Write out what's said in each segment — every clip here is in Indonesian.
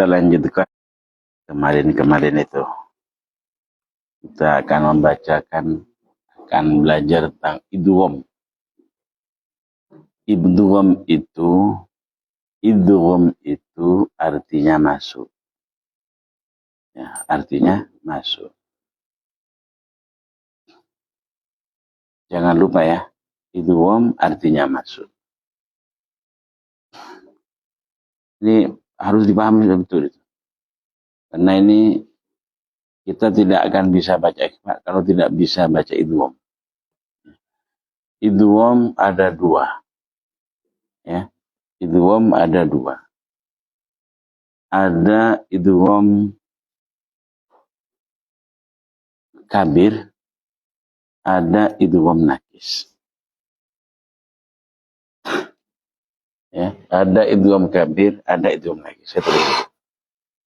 kita lanjutkan kemarin itu. Kita akan belajar tentang idgham. Idgham itu artinya masuk. Ya, artinya masuk. Jangan lupa ya, idgham artinya masuk. Ini harus dipahami betul itu. Karena ini kita tidak akan bisa baca ikhfa kalau tidak bisa baca idgham. Idgham ada dua. Ya. Idgham ada dua. Ada idgham kabir, ada idgham nakis. Ya, ada idgham kabir, ada idgham nakis. Saya tulis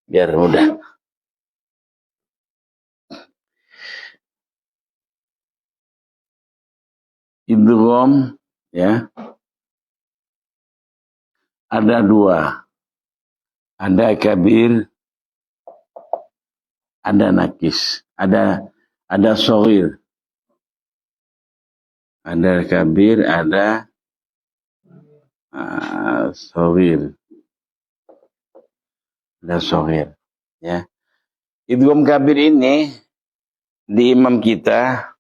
biar mudah. Idgham ya ada dua, ada kabir, ada nakis, ada shaghir, ada kabir, ada shaghir, ya. Idgham kabir ini di imam kita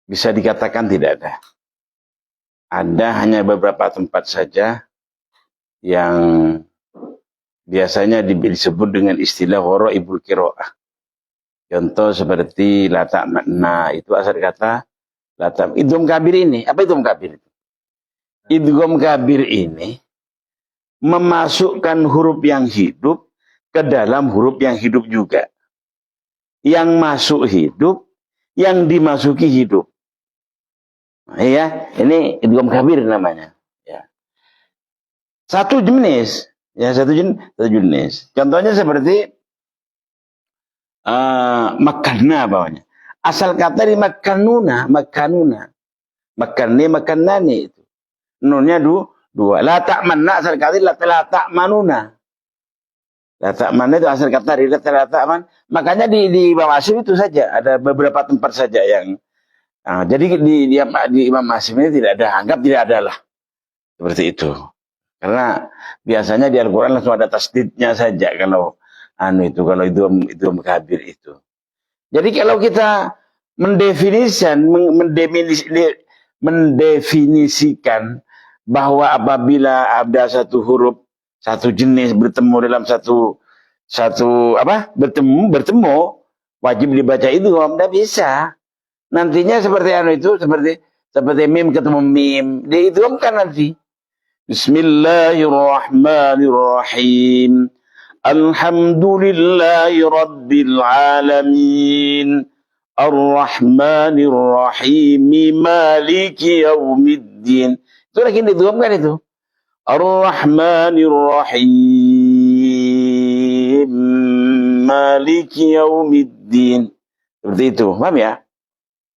bisa dikatakan tidak ada. Ada hanya beberapa tempat saja yang biasanya disebut dengan istilah gharaibul qiraah. Contoh seperti la ta'manna, itu asal kata la ta'manna. Idgham kabir ini, apa idgham kabir itu? Idgham kabir ini memasukkan huruf yang hidup ke dalam huruf yang hidup juga. Yang masuk hidup, yang dimasuki hidup. Nah, ya, ini idgham kabir namanya. Ya. Satu jenis. Contohnya seperti makanna bawahnya. Asal kata di makanuna. Makannani itu. Nunnya dua. La ta'manna asal kata la ta'manuna. La ta'manna itu asal kata dari la ta'man. Makanya di Imam Hasyim itu saja ada beberapa tempat saja yang jadi di Imam Hasyim ini tidak ada, anggap tidak ada lah. Seperti itu. Karena biasanya di Al-Qur'an langsung ada tasdidnya saja kalau idgham kabir itu. Jadi kalau kita mendefinisikan bahwa apabila ada satu huruf, satu jenis bertemu dalam bertemu wajib dibaca idgham, tidak bisa. Nantinya seperti seperti mim ketemu mim, diidghamkan nanti. Bismillahirrahmanirrahim. Alhamdulillahi rabbil alamin. Ar-Rahmanir-Rahim. Maliki yaumiddin. Itu lagi diidghamkan itu. Ar-Rahmanir-Rahim. Maliki yaumiddin. Seperti itu. Paham ya?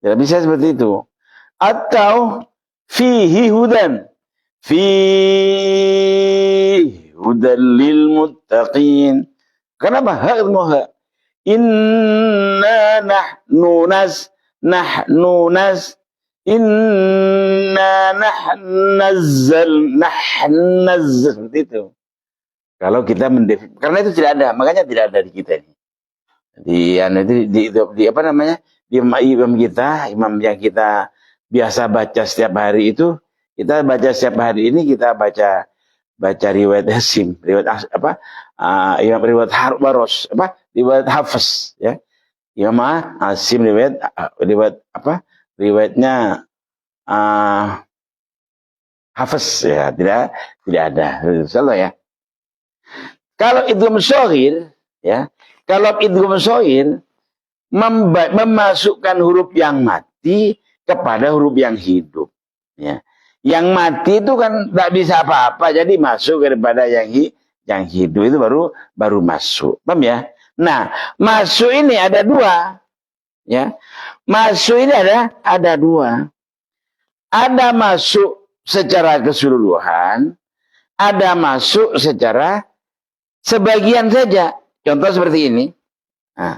Tidak bisa seperti itu. Atau fihi hudan. Fihi hudan lil muttaqin. Kenapa? Ha. Inna nahnu nazzal seperti itu. Kalau kita karena itu tidak ada, makanya tidak ada di kita ini. Di apa namanya? Imam yang kita biasa baca setiap hari itu, kita baca setiap hari ini kita baca riwayat Hasyim, riwayat riwayat Waros, riwayat Hafiz ya. Imam Hasyim riwayatnya Hafiz ya, tidak ada. Insyaallah ya. Kalau idgham shaghir ya, memasukkan huruf yang mati kepada huruf yang hidup. Ya. Yang mati itu kan tidak bisa apa-apa, jadi masuk kepada yang hidup itu baru masuk. Paham ya? Nah, masuk ini ada dua. Ya. Masuk ini ada dua. Ada masuk secara keseluruhan, ada masuk secara sebagian saja. Contoh seperti ini. Nah,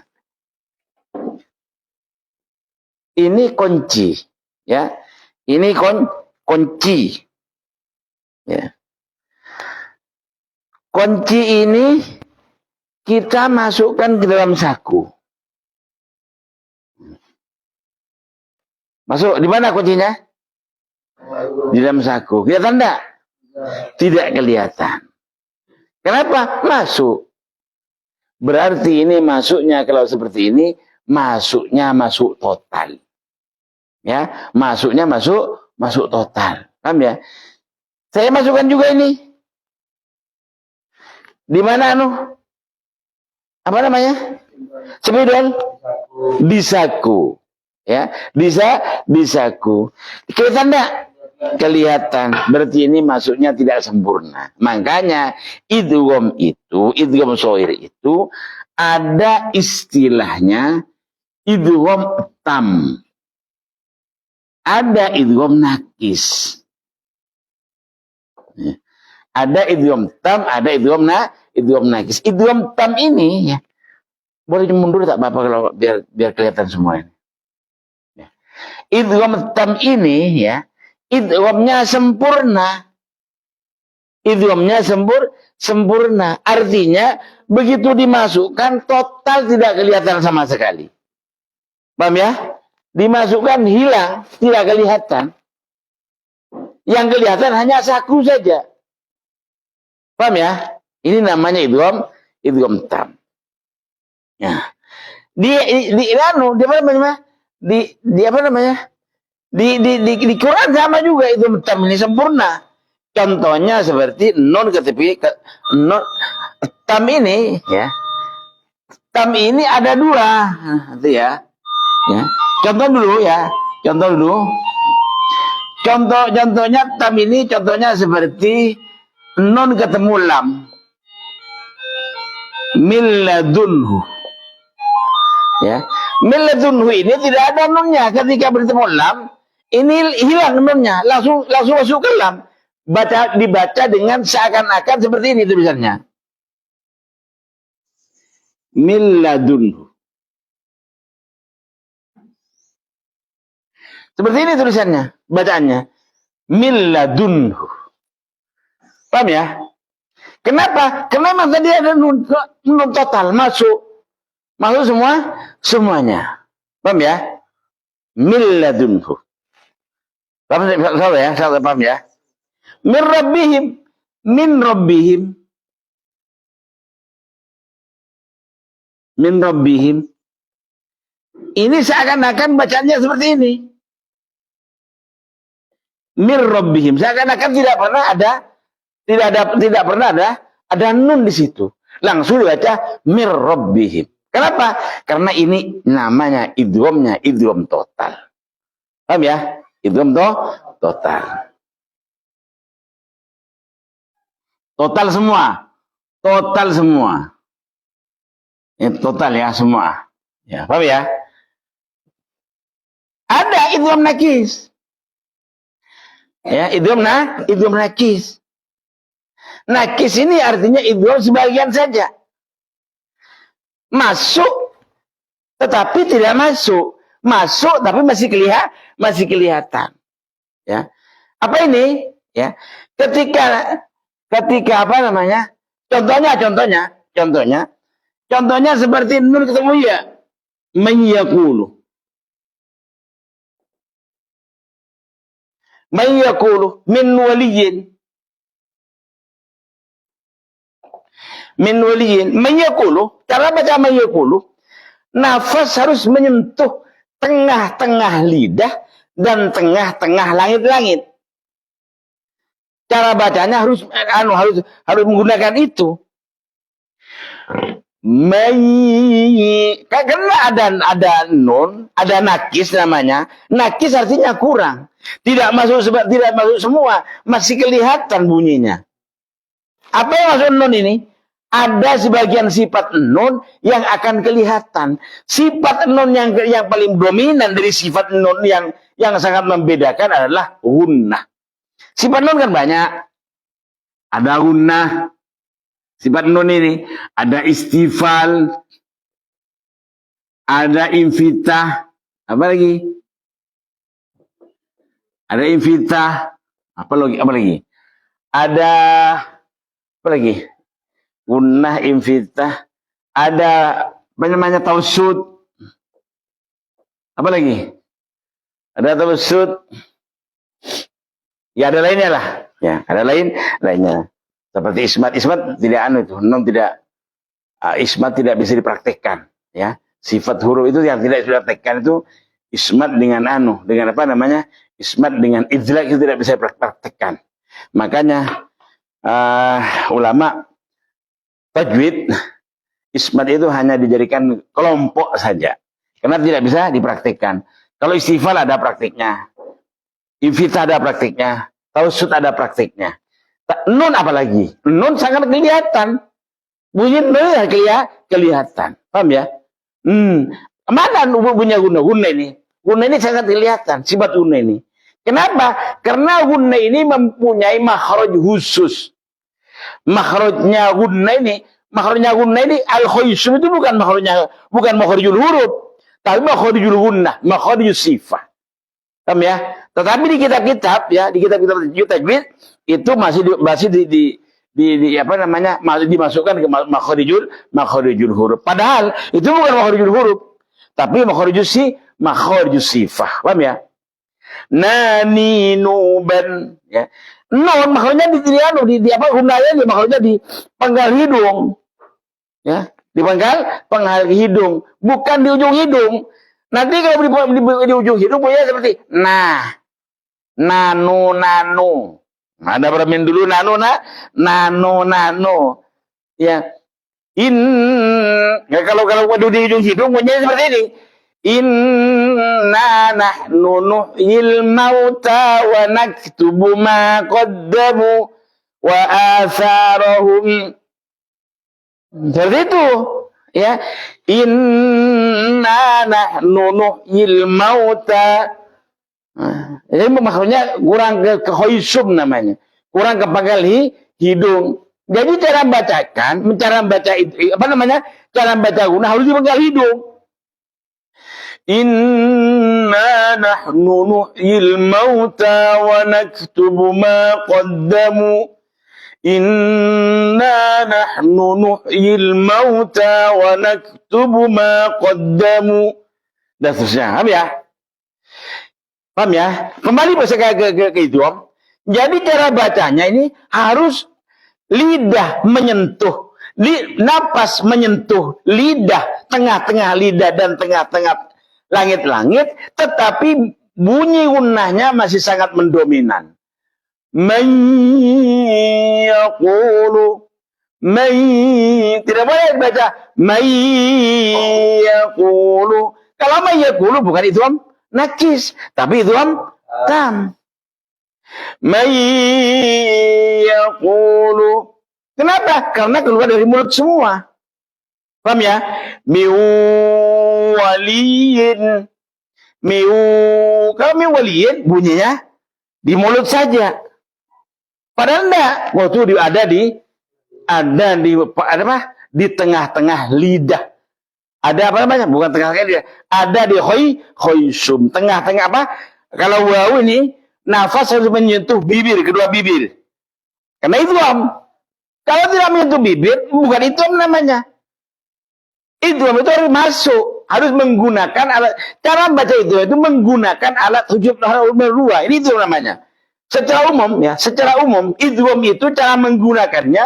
ini kunci, ya. Ini kunci, ya. Kunci ini kita masukkan ke dalam saku. Masuk di mana kuncinya? Di dalam saku. Kelihatan enggak? Tidak kelihatan. Kenapa? Masuk. Berarti ini masuknya kalau seperti ini, masuk total. Ya, masuknya masuk total. Paham ya? Saya masukkan juga ini. Di mana apa namanya? Spidol di saku. Ya, di saku. Kelihatan enggak? Kelihatan. Berarti ini masuknya tidak sempurna. Makanya idgham shair itu ada istilahnya idgham tam. Ada idgham nakis. Ada idgham tam, ada idgham nakis. Idgham tam ini ya. Boleh mundur tak apa-apa kalau biar kelihatan semua ini. Ya. Idgham tam ini ya, idghamnya sempurna. Idghamnya sempurna. Artinya begitu dimasukkan total tidak kelihatan sama sekali. Paham ya? Dimasukkan hilang, tidak kelihatan. Yang kelihatan hanya saku saja. Paham ya? Ini namanya idgham tam. Nah, di Quran sama juga idgham tam ini sempurna. Contohnya seperti nun nun tam ini ya. Tam ini ada dua, itu ya. Ya. Contoh dulu. Contohnya tam ini contohnya seperti nun ketemu lam. Milladunhu. Ya. Milladunhu ini tidak ada nunnya. Ketika bertemu lam, ini hilang nunnya, langsung masuk ke lam. Dibaca dengan seakan-akan seperti ini tulisannya. Milladunhu. Seperti ini tulisannya, bacaannya. Milladunhu. Paham ya? Kenapa? Karena memang tadi ada nun total masuk semuanya. Paham ya? Milladunhu. Paham ya? Saya paham ya? Min rabbihim. Ini seakan-akan bacanya seperti ini. Min rabbihim. Seakan-akan tidak pernah ada nun di situ. Langsung dibaca min rabbihim. Kenapa? Karena ini namanya idgham total. Paham ya? Idgham total. Total semua. Ini total ya semua. Ya, paham ya? Ada idgham nakis. Ya, idgham nakis. Nakis ini artinya idgham sebagian saja. Masuk tetapi tidak masuk. Masuk tapi masih kelihatan. Ya. Apa ini? Ya. Ketika apa namanya? Contohnya seperti nun ketemu ya. Mayyaqulu. Min waliyin. Mayyaqulu. Cara baca mayyaqulu. Nafas harus menyentuh tengah-tengah lidah dan tengah-tengah langit-langit. Cara bacanya harus menggunakan itu. Karena ada nun, ada nakis namanya. Nakis artinya kurang. Tidak masuk semua, masih kelihatan bunyinya. Apa yang masuk nun ini? Ada sebagian sifat nun yang akan kelihatan. Sifat nun yang paling dominan dari sifat nun yang sangat membedakan adalah gunnah. Sifat nun kan banyak. Ada gunnah. Sifat nun ini ada istifal, ada infitah, apa lagi? Ada infitah, apa lagi? Apa lagi? Ada apa lagi? Gunnah, infitah, ada apa namanya tausud, apa lagi? Ada tausud, ya ada lainnya lah, ya ada lainnya. Seperti ismat tidak itu, nun tidak, ismat tidak bisa dipraktekkan, ya. Sifat huruf itu yang tidak bisa dipraktekkan itu ismat dengan dengan apa namanya? Ismat dengan idlak itu tidak bisa dipraktekkan. Makanya ulama tajwid ismat itu hanya dijadikan kelompok saja, karena tidak bisa dipraktekkan. Kalau istifal ada praktiknya, infitah ada praktiknya, tausud ada praktiknya. Nun apalagi? Nun sangat kelihatan. Bunyi nun kelihatan. Paham ya? Mana bunyi guna ini? Guna ini sangat kelihatan. Sifat guna ini. Kenapa? Karena guna ini mempunyai makhraj khusus. Makhrajnya guna ini al-khaysum itu bukan makhrajul huruf, tapi makhrajul gunnah, makhrajul sifat. Paham ya? Tetapi di kitab-kitab ya, di kitab-kitab tajwid itu masih di apa namanya? Masih dimasukkan ke makharijul huruf. Padahal itu bukan makharijul huruf, tapi makharijus sifah. Paham ya? Nani nuban ya. Nun makhrajnya di apa gunanya di makhrajnya di pangkal hidung. Ya, di pangkal hidung, bukan di ujung hidung. Nanti kalau di ujung hidung punya seperti nano. Ada bermain dulu nano. Ya. Ya, kalau di ujung hidung punya seperti ini. Inna nahnu nuhyil mauta wa naktubu ma qaddamu wa atharahum. Seperti itu. Ya, inna nahnu nuhyil mauta. Jadi maksudnya kurang ke khaysum namanya, kurang ke pangkal hidung. Jadi cara membaca itu apa namanya? Cara membaca guna harus di pangkal hidung. Inna nahnu nuhyil mauta wa naktubu ma qaddamu. Inna nahnu nuhyil mauta wa naktubu ma qaddamu. Dan seterusnya. Paham ya? Paham ya? Kembali ke idiom. Jadi cara bacanya ini harus lidah menyentuh, napas menyentuh lidah, tengah-tengah lidah dan tengah-tengah langit-langit, tetapi bunyi gunnahnya masih sangat mendominan. Mayyaqulu, tidak boleh baca mayyaqulu. Kalau mayyaqulu bukan idgham nakis, tapi idgham tam. Mayyaqulu. Kenapa? Karena keluar dari mulut semua. Paham ya? Miwaliyin. Kalau miwaliyin bunyinya di mulut saja. Padahal enggak. Waktu ada di tengah-tengah lidah. Ada apa namanya? Bukan tengah-tengah lidah. Ada di khaysum. Tengah-tengah apa? Kalau wawu ini nafas harus menyentuh bibir, kedua bibir. Karena itu kalau tidak menyentuh bibir, bukan itu namanya. Itu harus masuk, harus menggunakan alat. Cara membaca itu menggunakan alat hujub dua. Ini itu namanya. Secara umum idgham itu cara menggunakannya,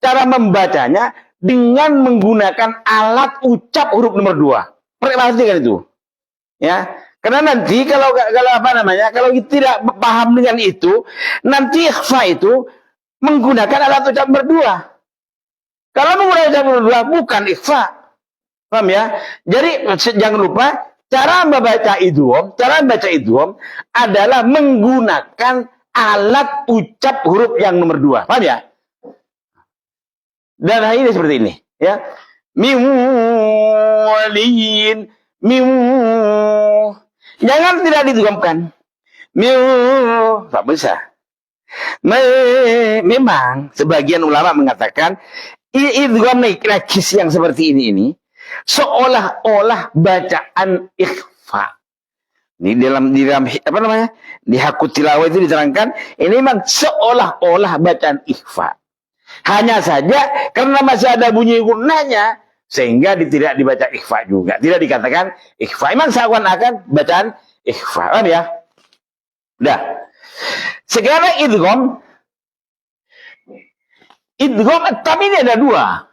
cara membacanya dengan menggunakan alat ucap huruf nomor 2. Perhatikan itu. Ya. Karena nanti kalau apa namanya? Kalau tidak paham dengan itu, nanti ikhfa itu menggunakan alat ucap nomor 2. Kalau menggunakan ucap nomor 2 bukan ikhfa. Paham ya? Jadi jangan lupa cara membaca idgham adalah menggunakan alat ucap huruf yang nomor 2. Paham ya? Dan ini seperti ini, ya. Miwaliyin, jangan tidak diidghamkan. Tak bisa. Memang sebagian ulama mengatakan idgham nakis yang seperti ini seolah-olah bacaan ikhfa. Di dalam apa namanya? Di Hakut Tilawah itu diterangkan ini memang seolah-olah bacaan ikhfa. Hanya saja karena masih ada bunyi gunnahnya sehingga tidak dibaca ikhfa juga. Tidak dikatakan ikhfa. Memang seakan-akan bacaan ikhfa. Kan ya? Udah. Sekarang idgham tam ini ada dua.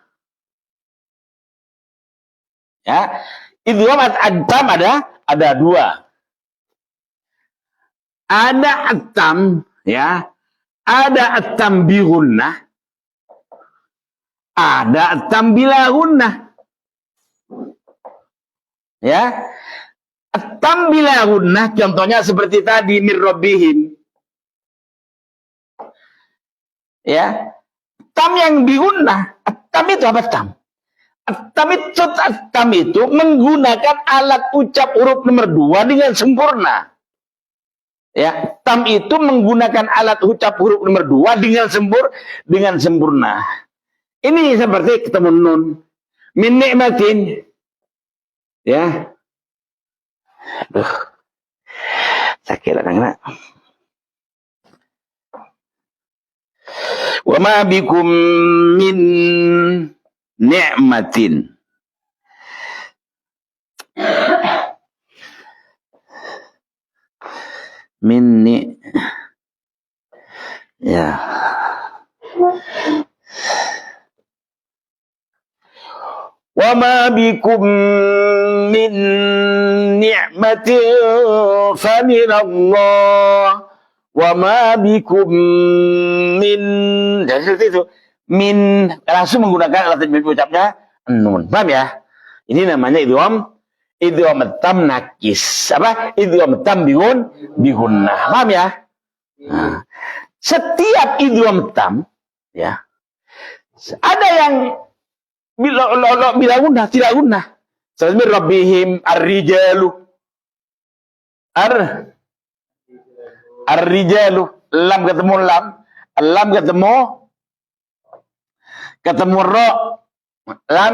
Ya. Idgham tam ada dua. Ada atam, ya, ada atam bi gunnah, ada atam bila gunnah, ya. Atam bila gunnah contohnya seperti tadi mir rabbihim, ya. Tam yang bi gunnah, atam itu apa tam? Atam itu menggunakan alat ucap huruf nomor 2 dengan sempurna. Ya, tam itu menggunakan alat ucap huruf nomor 2 dengan sempurna. Ini seperti ketemu nun. Min ni'matin. Ya. Aduh. Sakit lah kena. Wa ma bikum min ni'matin. Minni, ya, wa ma bikum min ni'matin fa min Allah wa ma bikum min, jadi seperti itu, min langsung menggunakan alat ucapnya nun, paham ya? Ini namanya idgham tam nakis. Apa? Idgham tam bi gunnah. Paham ya? Nah, setiap idgham tam ya. Ada yang bila gunnah, tidak gunnah. Seperti rabbihim ar-rijalu. Ar-rijalu. Lam ketemu lam. Lam ketemu ro. Lam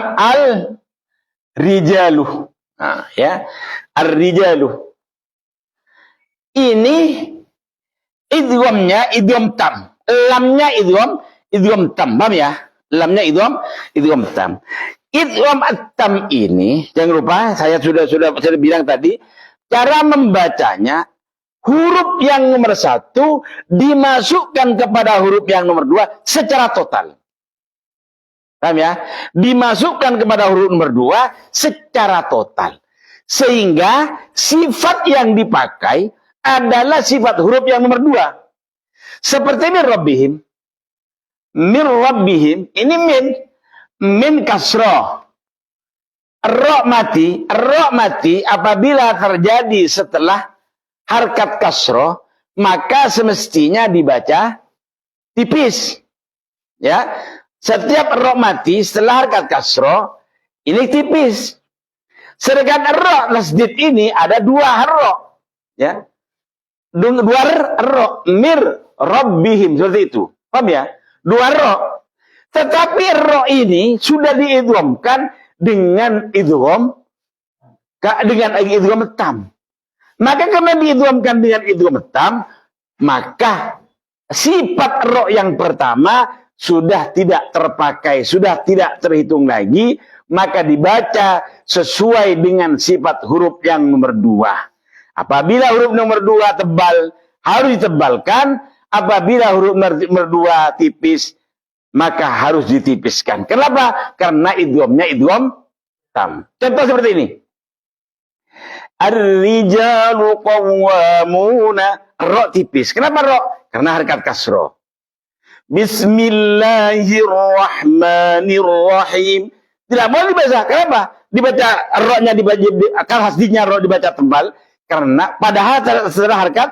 al-rijalu. Nah, ya, ar-rijalu. Ini idghamnya idgham tam. Lamnya idgham tam. Paham ya? Lamnya idgham tam. Idgham at-tam ini jangan lupa saya sudah bilang tadi cara membacanya huruf yang nomor 1 dimasukkan kepada huruf yang nomor 2 secara total. Paham ya? Dimasukkan kepada huruf nomor 2 secara total. Sehingga sifat yang dipakai adalah sifat huruf yang nomor 2. Seperti min rabbihim. Min rabbihim. Ini min kasroh. Ro mati apabila terjadi setelah harkat kasroh, maka semestinya dibaca tipis. Ya. Setiap ro mati setelah harkat kasroh ini tipis. Sedangkan ro tasdid ini ada 2 ro, ya. 2 ro, mir rabbihim seperti itu. Paham ya? 2 ro. Tetapi ro ini sudah diidghamkan dengan idgham tam. Maka karena diidghamkan dengan idgham tam, maka sifat ro yang pertama sudah tidak terpakai, sudah tidak terhitung lagi, maka dibaca sesuai dengan sifat huruf yang nomor 2. Apabila huruf nomor 2 tebal, harus ditebalkan. Apabila huruf nomor 2 tipis, maka harus ditipiskan. Kenapa? Karena idghamnya idgham tam. Contoh seperti ini. Ar-rijalu qawwamuna, ro tipis. Kenapa ro? Karena harkat kasroh. Bismillahirrahmanirrahim. Tidak boleh dibaca. Kenapa? Dibaca ro-nya akal hasdinya ro dibaca tebal karena padahal setelah harkat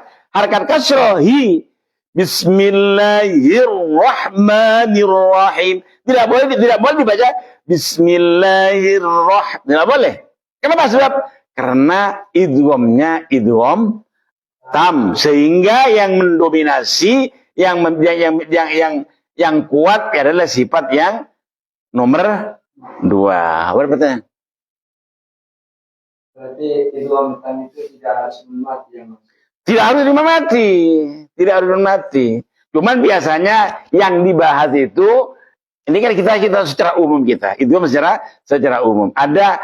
kasroh hi. Bismillahirrahmanirrahim. Tidak boleh dibaca Bismillahirrahmanirrahim. Tidak boleh. Kenapa? Sebab karena idghamnya idgham tam, sehingga yang mendominasi yang kuat adalah sifat yang nomor 2. Apa pertanyaan? Berarti idgham tam itu tidak harus mati ya Mas? Tidak harus mati. Tidak harus mati. Cuman biasanya yang dibahas itu, ini kan kita secara umum kita. Idgham secara umum. Ada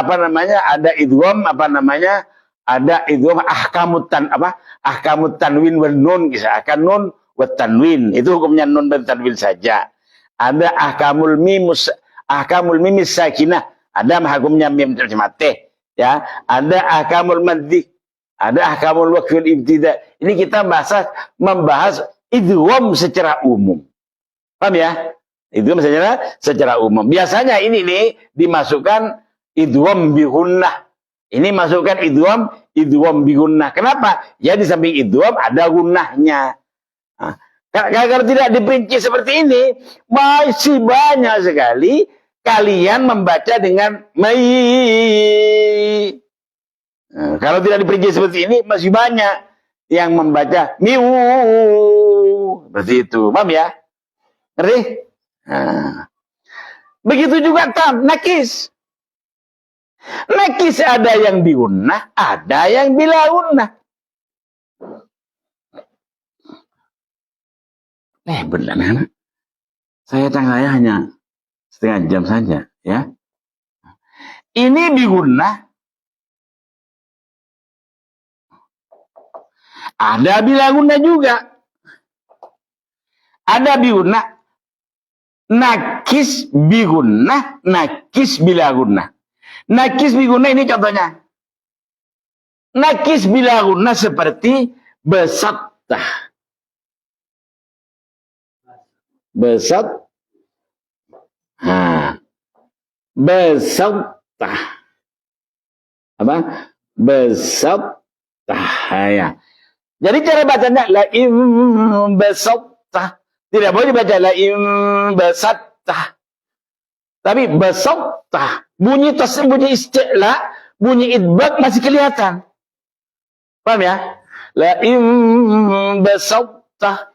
apa namanya? Ada idgham apa namanya? Ada idgham ahkamut tanwin wan nun, misalkan nun wa tanwin. Itu hukumnya nun dan tanwin saja. Ada ahkamul mimis sakinah. Ada hukumnya mim terjemate. Ya, ada ahkamul maddi. Ada ahkamul waqfil ibtida. Ini kita membahas idgham secara umum. Paham ya? Idgham secara umum. Biasanya ini nih dimasukkan idgham bi gunnah. Ini masukkan idgham bi gunnah. Kenapa? Ya di samping idgham ada gunnahnya. Nah, kalau tidak diperinci seperti ini, masih banyak sekali kalian membaca dengan mai. Nah, kalau tidak diperinci seperti ini, masih banyak yang membaca miu. Seperti itu. Paham ya? Ngerti? Nah. Begitu juga tam, nakis. Nakis ada yang biunnah, ada yang bilaunnah. Benar anak. Saya hanya setengah jam saja, ya. Ini bigunnah. Ada bilagunnah juga. Ada bigunnah. Nakis bigunnah, nakis bilagunnah. Nakis bigunnah ini contohnya. Nakis bilagunnah seperti besattah. Besattah. Apa? Besattah. Ya. Jadi cara bacanya la im besattah. Tidak boleh dibaca la im besattah. Tapi besattah. Bunyi isti'la, bunyi idbaq masih kelihatan. Paham ya? La im besattah.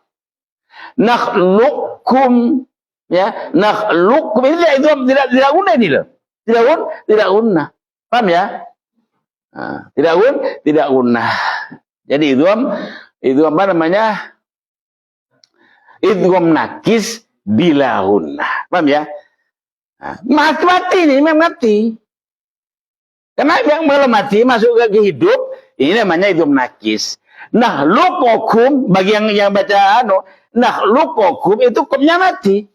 Nakhluqukum, ya, nakhluqukum ini tidak guna ini loh. Tidak guna. Paham ya? Nah, tidak guna. Jadi itu apa namanya? Idgham nakis bila guna. Paham ya? Nah, mati ini memang mati. Karena yang belum mati masuk ke hidup, ini namanya idgham nakis. Nakhluqukum bagi yang baca nakhluqukum itu hukumnya mati.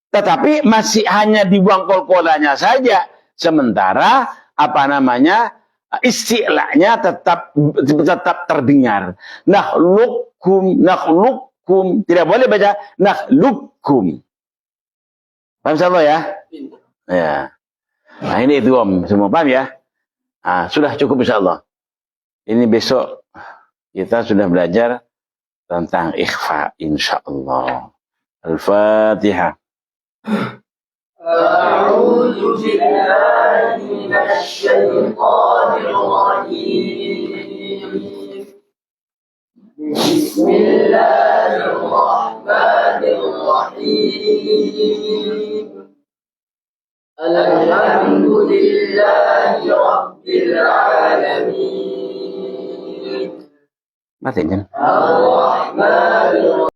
Tetapi masih hanya dibuang kol-kolanya saja. Sementara apa namanya? Isti'la'nya tetap terdengar. Nakhluqukum. Tidak boleh baca nakhluqukum. Paham sahabat ya? Ya. Nah, ini idgham semua, paham ya? Nah, sudah cukup insyaallah. Ini besok kita sudah belajar tentang ikhfa insyaallah. Al-Fatihah. A'udzu billahi minasy syaithanir rajim. Bismillahirrahmanirrahim. Alhamdulillahi rabbil alamin. Mati kan? Ar-Rahmanir